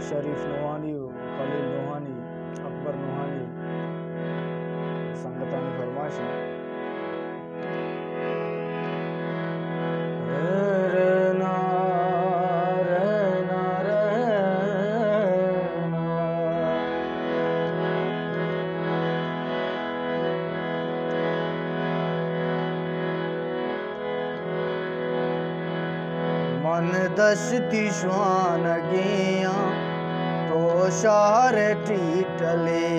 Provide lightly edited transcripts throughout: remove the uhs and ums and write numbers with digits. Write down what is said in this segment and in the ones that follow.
शरीफ नोहानी, खलील नोहानी, अकबर नोहानी संगतानी फरमाइश है। मन दशती श्वान गिया तो शार टीटले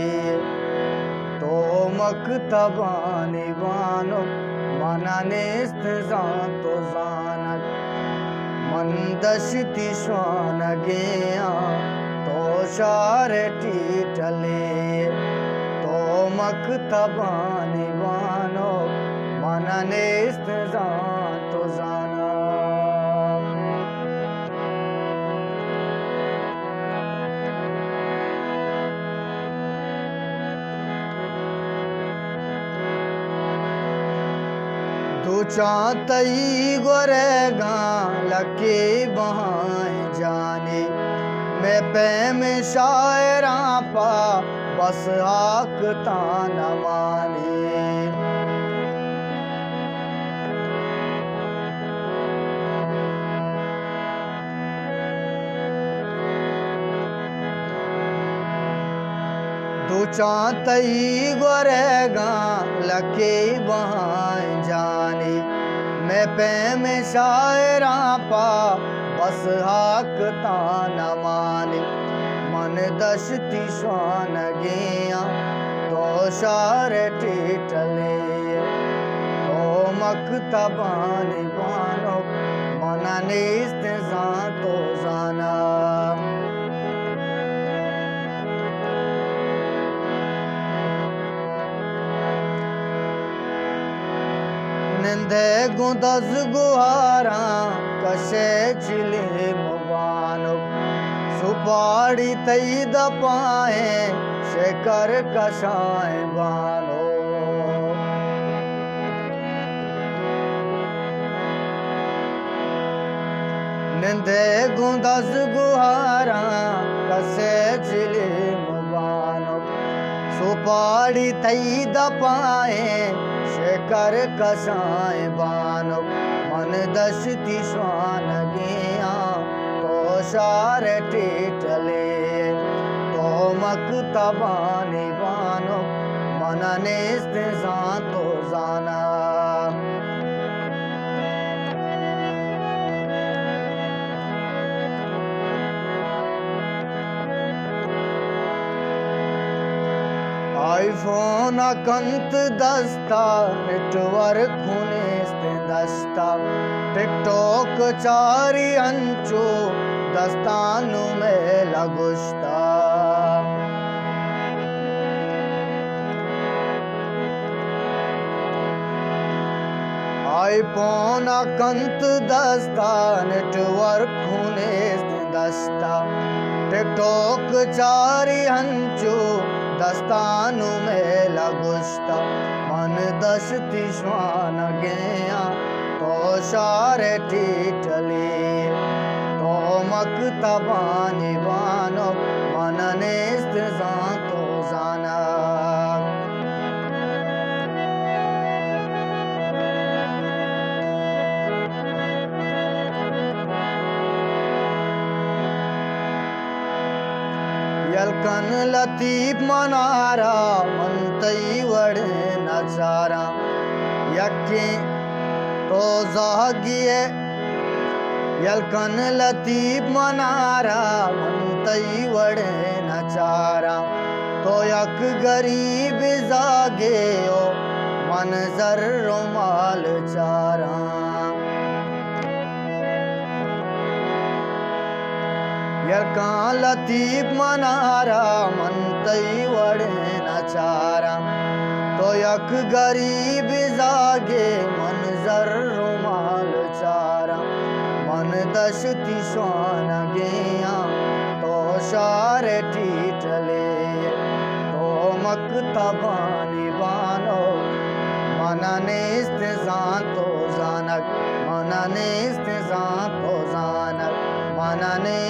तो मकतबानी बानो मनाने तो जानक। मन दशती श्वान गिया तो शार टीटले तो मकतबानी बानो मनाने तो जानक। तू चाहतई गोरेगा लके बहाए जाने मैं पैम शायरा पा बस आक ताना माने। तू चाहतई गोरेगा लके बहाए जाने मैं पैम शायरा पा बस हाक ताना माने। मन दशती श्वान गिया तो शार टीटले तो मकतबानी बानो मनाने तो जाना। निंदे गुदस गुहारा कशे चिले मुबानो सुपाड़ी तई दपाए शेकर कशाए बानो। निंदे गुदस गुहारा कशे चिले मुबानो सुपाड़ी तई दपाए शेकर कसाए बानो। मन दशती श्वान गिया तो शार टीटले तो मकतबानी बानो मनाने तो जाना। आईफोन कंत दस्ता नेटवर्क खूने दस्ता टिकटॉक चारी अंचो दस्तानु में लगुस्ता। आईफोन कंत दस्ता नेटवर्क खूने दस्ता टिकटॉक चारी अंचो दस्तानु में लगुस्ता। मन दशती श्वान गिया तो शार टीटले तो मकतबानी बानो मनने तो जाना। यलकन लतीफ मनारा मनतई वड़े नचारा यके तो जागिए। यलकन लतीफ मनारा मनतई वड़े नचारा तो यक गरीब जागे ओ मनजर रुमाल चारा। यका लतीफ मनारा मनतई वड़े नचारा तो यक गरीब जागे मनजर रुमाल चारा। मन दशती श्वान गिया तो शार टीटले तो मकतबानी बानो मनाने तो जानक। मनाने तो जानक मनाने